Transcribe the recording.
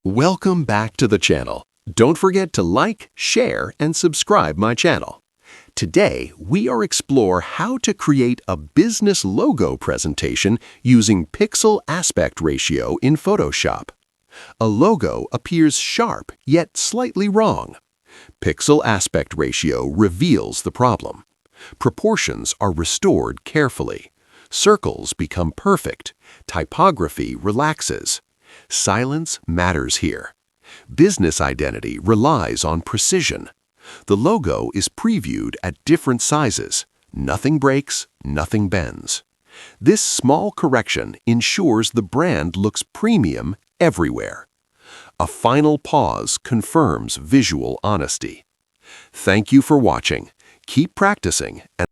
Welcome back to the channel. Don't forget to like, share, and subscribe my channel. Today, we are explore how to create a business logo presentation using pixel aspect ratio in Photoshop. A logo appears sharp yet slightly wrong. Pixel aspect ratio reveals the problem. Proportions are restored carefully. Circles become perfect. Typography relaxes. Silence matters here. Business identity relies on precision. The logo is previewed at different sizes. Nothing breaks, nothing bends. This small correction ensures the brand looks premium everywhere. A final pause confirms visual honesty. Thank you for watching. Keep practicing and